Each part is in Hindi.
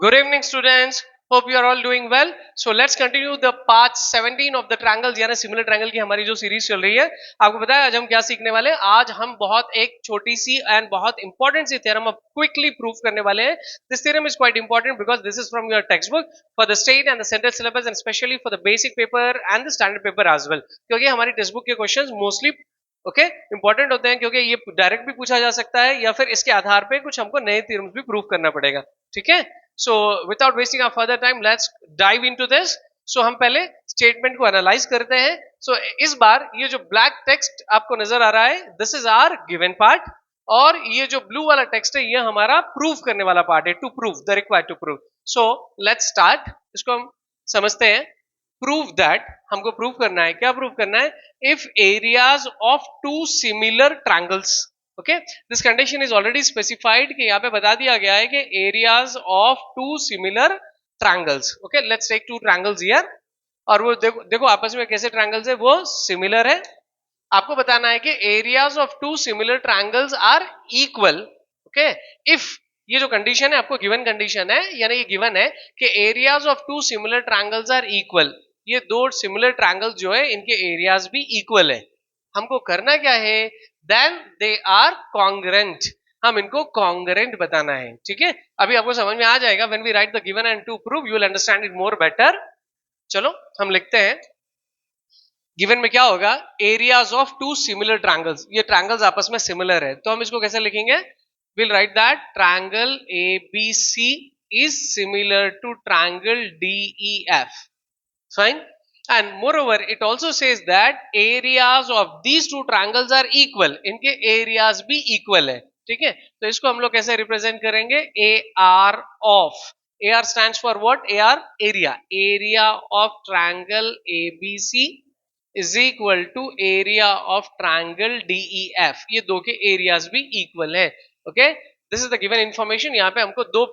Good evening, students. Hope you are all doing well. So let's continue the part 17 of the triangles यानी सिमिलर ट्रायंगल की हमारी जो सीरीज चल रही है. आपको पता है आज हम क्या सीखने वाले हैं? आज हम बहुत एक छोटी सी एंड बहुत इंपॉर्टेंट सी थ्योरम अब क्विकली प्रूफ करने वाले हैं. This theorem is quite important because this is from your textbook for the state and the central syllabus and specially for the basic paper and the standard paper as well. क्योंकि हमारी टेक्स्ट बुक के क्वेश्चंस मोस्टली इंपॉर्टेंट होते हैं क्योंकि ये डायरेक्ट भी पूछा जा सकता है या फिर इसके आधार पे कुछ हमको नए थ्योरम्स भी प्रूफ करना पड़ेगा. ठीक है. So without wasting our further time, let's dive into this. So हम पहले स्टेटमेंट को एनालाइज करते हैं. So इस बार ये जो ब्लैक टेक्स्ट आपको नजर आ रहा है, this is our given part, और ये जो ब्लू वाला टेक्स्ट है ये हमारा प्रूफ करने वाला पार्ट है. To prove the required to prove. So let's start. इसको हम समझते हैं. प्रूव दैट, हमको प्रूव करना है. क्या प्रूव करना है? If areas of two similar triangles. Okay, this condition is already specified कि यहाँ पे बता दिया गया है कि areas of two similar triangles. Okay, let's take two triangles here. और वो देखो देखो आपस में कैसे ट्रायंगल्स है, वो सिमिलर है. आपको बताना है कि areas of two similar triangles are equal. Okay, if ये जो कंडीशन है आपको गिवन कंडीशन है, यानी ये गिवन है कि areas of two similar triangles are equal. ये दो सिमिलर ट्रायंगल्स जो है इनके एरियाज भी इक्वल है. हमको करना क्या है? Then they are congruent. हम इनको कॉन्ग्रेंट बताना है. ठीक है, अभी आपको समझ में आ जाएगा. When we write the given and to prove you will understand it more better. चलो हम लिखते हैं. गिवन में क्या होगा? Areas of two similar triangles. ये ट्रायंगल्स आपस में सिमिलर है तो हम इसको कैसे लिखेंगे? We'll write that triangle ABC is similar to triangle DEF. Fine. And moreover, it also says that areas of these two triangles are equal. इनके areas भी equal है. ठीक है, तो इसको हम लोग कैसे represent करेंगे? AR of. AR stands for what? AR area. Area of triangle ABC is equal to area of triangle DEF. ये दो के areas भी equal है. Okay, this is the given information. यहाँ पे हमको दो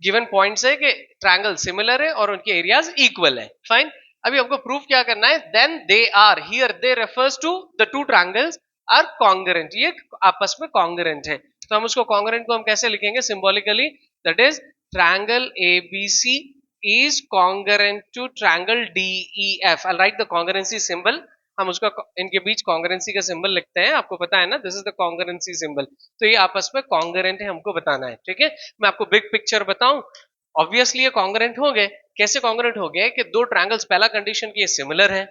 गिवन पॉइंट्स है कि ट्रायंगल सिमिलर है और उनके एरियाज इक्वल है. फाइन. अभी हमको प्रूफ क्या करना है? Then they are, here they refers to the two triangles are congruent. ये आपस में कॉन्ग्रेंट है. तो हम उसको कॉन्ग्रेंट को हम कैसे लिखेंगे? Symbolically, that is triangle ABC is congruent to triangle DEF. I'll write the congruency symbol. हम उसका इनके बीच कॉन्ग्रेंसी का सिंबल लिखते हैं. आपको पता है ना, दिस इज द कॉन्ग्रेंसी सिंबल. तो ये आपस में कॉन्ग्रेंट है, हमको बताना है. ठीक है, मैं आपको बिग पिक्चर बताऊं. ऑब्वियसली ये कॉन्ग्रेंट हो गए. कैसे कॉन्ग्रेंट हो गए? कि दो ट्रायंगल्स, पहला कंडीशन की ये सिमिलर है.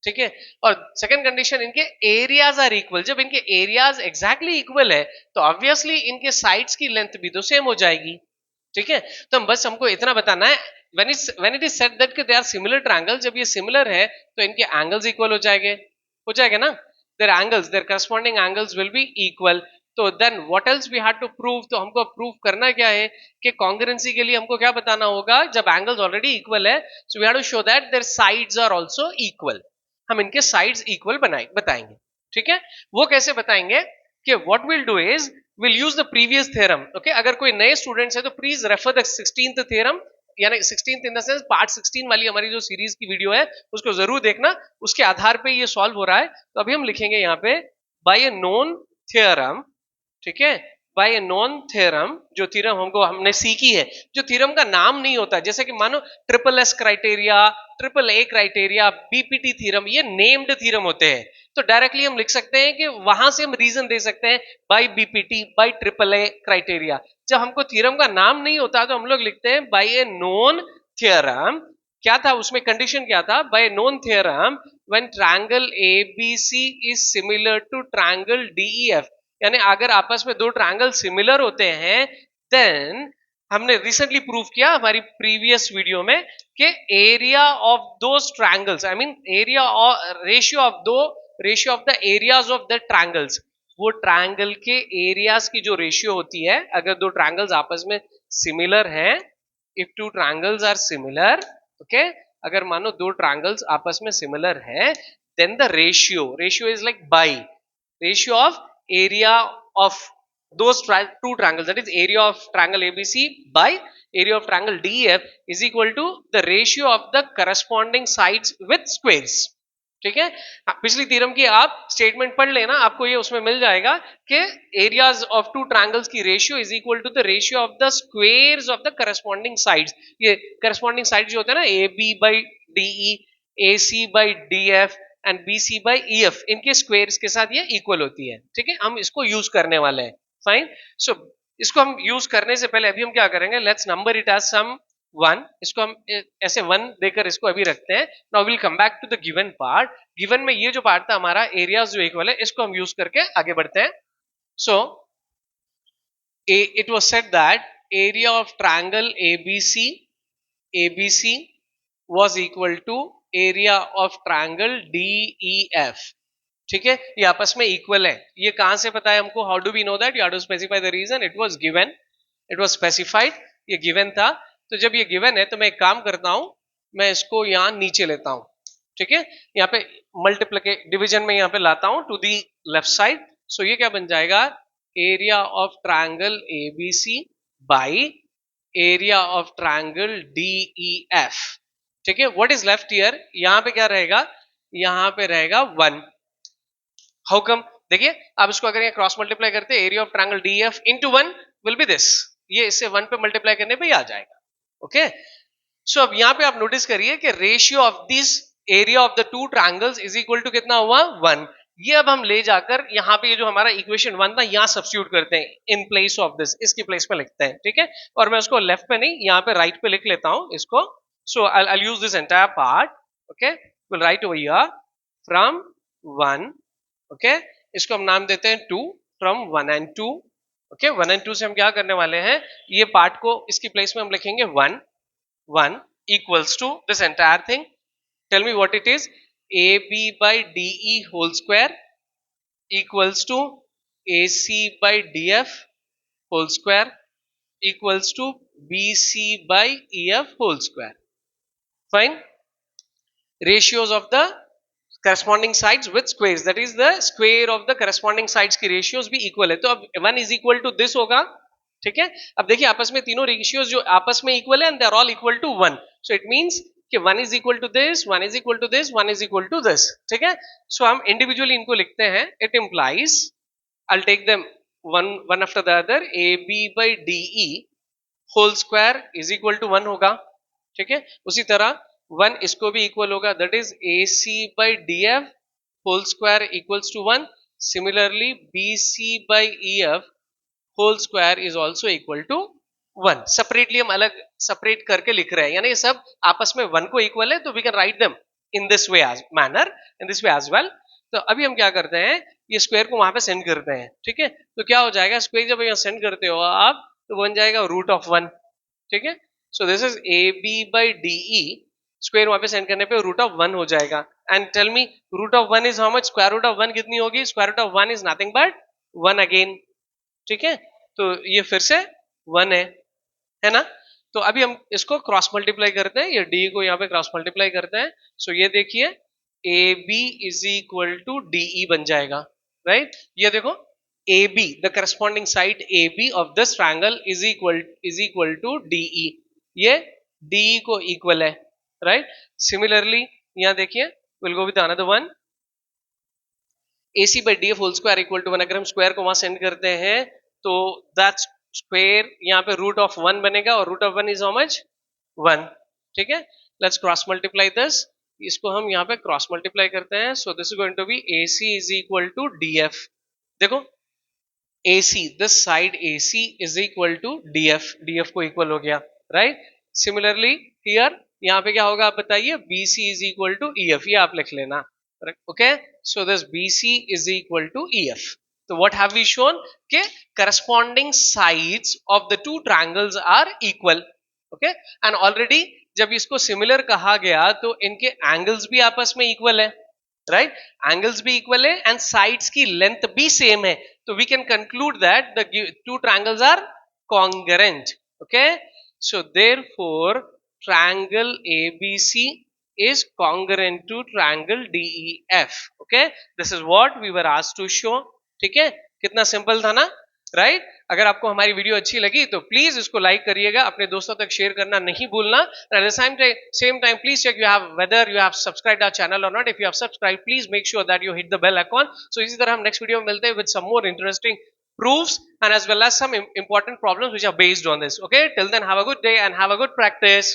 ठीक है, और सेकंड कंडीशन इनके एरियाज आर इक्वल. जब इनके एरियाज एग्जैक्टली इक्वल है तो ऑब्वियसली इनके साइड्स की लेंथ भी तो सेम हो जाएगी. ठीक है, तो हम बस हमको इतना बताना है. when it is said that they are similar triangles, जब ये सिमिलर है तो इनके एंगल्स इक्वल हो जाएगा ना. their angles, their corresponding angles will be equal. तो then what else we had to prove? तो हमको प्रूव करना क्या है कि कॉन्ग्रेंसी के लिए हमको क्या बताना होगा? जब एंगल्स ऑलरेडी इक्वल है, so we have to show that their sides are also equal. हम इनके साइड्स इक्वल बताएंगे. ठीक है, वो कैसे बताएंगे? कि what we'll do is we'll use the previous theorem. Okay, अगर कोई नए स्टूडेंट्स है तो please refer the 16th theorem, यानी 16th in the sense part 16 वाली हमारी जो सीरीज की वीडियो है उसको जरूर देखना. उसके आधार पे ये सॉल्व हो रहा है. तो अभी हम लिखेंगे यहाँ पे बाय ए नोन थ्योरम. ठीक है, बाय ए नोन थ्योरम. जो थ्योरम हमने सीखी है, जो थ्योरम का नाम नहीं होता, जैसे कि मानो triple S criteria, triple A criteria, BPT theorem, ये नेम्ड थ्योरम होते हैं. तो डायरेक्टली हम लिख सकते हैं कि वहां से हम रीजन दे सकते हैं by BPT, by triple A criteria. जब हमको थ्योरम का नाम नहीं होता तो हम लोग लिखते हैं बाय ए नोन थ्योरम. क्या था उसमें कंडीशन? क्या था? By known theorem when triangle ABC is similar to triangle DEF. यानी अगर आपस में दो ट्रायंगल सिमिलर होते हैं, देन हमने रिसेंटली प्रूव किया हमारी प्रीवियस वीडियो में कि area of those triangles, I mean area ratio of the areas of the triangles, वो ट्रायंगल के एरियाज की जो रेशियो होती है, अगर दो ट्रायंगल्स आपस में सिमिलर हैं, if two triangles are similar, okay, अगर मानो दो ट्रायंगल्स आपस में सिमिलर है, then the ratio is like by ratio of area of those two triangles, that is area of triangle ABC by area of triangle DEF is equal to the ratio of the corresponding sides with squares. ठीक है। पिछली थ्योरम की आप स्टेटमेंट पढ़ लेना, आपको ये उसमें मिल जाएगा कि एरियाज ऑफ टू ट्रायंगल्स की ratio is equal to the ratio of the squares of the corresponding sides. ये करस्पॉन्डिंग साइड जो होते हैं ना, A B by D E, A C by D F and B C by E F, इनके स्क्वेयर्स के साथ ये इक्वल होती है। ठीक है, हम इसको यूज करने वाले हैं। फाइन। सो इसको हम यूज करने से पहले अभी हम क्या करेंगे, let's number it as some one. इसको हम ऐसे वन देकर इसको अभी रखते हैं। Now we'll come back to the given part. Given में ये जो पार्ट था हमारा एरियाज जो इक्वल है, इसको हम यूज करके आगे बढ़ते हैं। So it was said that area of triangle ABC was equal to area of triangle DEF। ठीक है, ये आपस में इक्वल है। ये कहां से पता है हमको? How do we know that? You have to specify the reason. It was given, it was specified, ये गिवन था। तो जब ये गिवन है तो मैं एक काम करता हूं, मैं इसको यहां नीचे लेता हूं। ठीक है, यहाँ पे मल्टीप्लिके डिवीजन में यहाँ पे लाता हूं टू दी लेफ्ट साइड। सो ये क्या बन जाएगा? Area of triangle ABC by area of triangle DEF। ठीक है, व्हाट इज लेफ्ट हियर? यहाँ पे क्या रहेगा? यहाँ पे रहेगा 1। How come? देखिए, आप इसको अगर क्रॉस मल्टीप्लाई करते हैं, area of triangle DEF into 1 will be this. ये इससे 1 पे मल्टीप्लाई करने पे ही आ जाएगा। ओके, सो अब यहाँ पे आप नोटिस करिए कि ratio of this area of the two triangles is equal to कितना हुआ? 1। ये अब हम ले जाकर यहाँ पे ये जो हमारा इक्वेशन 1 था, यहाँ सब्स्टिट्यूट करते हैं इन प्लेस ऑफ दिस, इसकी प्लेस पे लिखते हैं। ठीक है, और मैं उसको लेफ्ट पे नहीं, यहाँ पे राइट पे लिख लेता हूँ इसको। So I use this entire part. Okay, will write over here from 1। Okay, इसको हम नाम देते हैं 2, फ्रॉम 1 एंड 2। ओके, 1 एंड 2 से हम क्या करने वाले हैं? ये पार्ट को इसकी प्लेस में हम लिखेंगे 1 equals to this entire thing. Tell me what it is. AB by DE whole square equals to AC by DF whole square equals to BC by EF whole square. Fine. Ratios of the corresponding sides with squares, that is the square of the corresponding sides की ratios भी equal है। तो अब 1 is equal to this होगा। ठीक है, अब देखिए आपस में तीनों रेशियोज जो आपस में इक्वल है, and they are all equal to 1। So it means कि 1 is equal to this, 1 is equal to this, 1 is equal to this. ठीक है, सो हम इंडिविजुअली इनको लिखते हैं। It implies, I will take them one after the other. AB by DE whole square is equal to 1 होगा। ठीक है, उसी तरह 1 इसको भी इक्वल होगा, that is AC by DF whole square equals to 1। Similarly BC by EF whole square is also equal to 1। Separately हम अलग सेपरेट करके लिख रहे हैं, यानी ये सब आपस में 1 को इक्वल है, तो we can write them in this way as manner, in this way as well. तो अभी हम क्या करते हैं, ये स्क्वायर को वहां पे सेंड करते हैं। ठीक है, तो क्या हो जाएगा? स्क्वायर जब यहाँ सेंड करते हो आप, तो बन जाएगा रूट ऑफ 1। ठीक है, सो this is AB by DE, square वहां पे सेंड करने पे रूट ऑफ 1 हो जाएगा। And tell me, root of 1 is how much? Square root of 1 कितनी होगी? Square root of 1 is nothing but 1 again. ठीक है, तो ये फिर से 1 है ना? तो अभी हम इसको क्रॉस मल्टीप्लाई करते हैं, ये डी को यहाँ पे क्रॉस मल्टीप्लाई करते हैं। सो ये देखिए, A B is equal to DE बन जाएगा। राइट, ये देखो, AB the corresponding side AB of this triangle is equal to DE, ये DE को इक्वल है। राइट, सिमिलरली यहाँ देखिए, will go with another one. AC by DF whole square equal to 1। अगर हम स्क्वायर को वहां सेंड करते हैं, तो दैट स्क्वायर यहाँ पे रूट ऑफ 1 बनेगा, और root of 1 is how much? 1। ठीक है, लेट्स क्रॉस मल्टीप्लाई दिस। इसको हम यहाँ पे क्रॉस मल्टीप्लाई करते हैं। So this is going to be AC is equal to DF। देखो, AC this side AC is equal to DF को इक्वल हो गया। राइट, सिमिलरली हियर यहाँ पे क्या होगा आप बताइए? BC is equal to EF, ये आप लिख लेना। Okay, so this BC is equal to EF. So what have we shown? कि corresponding sides of the two triangles are equal. Okay, and already जब इसको similar कहा गया, तो इनके angles भी आपस में equal है। Right, angles भी equal है and sides की length भी same है। तो we can conclude that the two triangles are congruent. Okay, so therefore triangle ABC is congruent to triangle DEF. Okay, this is what we were asked to show. ठीक है, कितना सिंपल था ना? राइट अगर आपको हमारी वीडियो अच्छी लगी तो प्लीज इसको लाइक करिएगा, अपने दोस्तों तक शेयर करना नहीं भूलना। At the same time please check you have whether you have subscribed our channel और not. If you have subscribe please make sure that you hit the bell icon. So इसी तरह हम नेक्स्ट वीडियो में मिलते हैं with some more interesting proofs and as well as some important problems which are based on this. Okay, till then have a good day and have a good practice.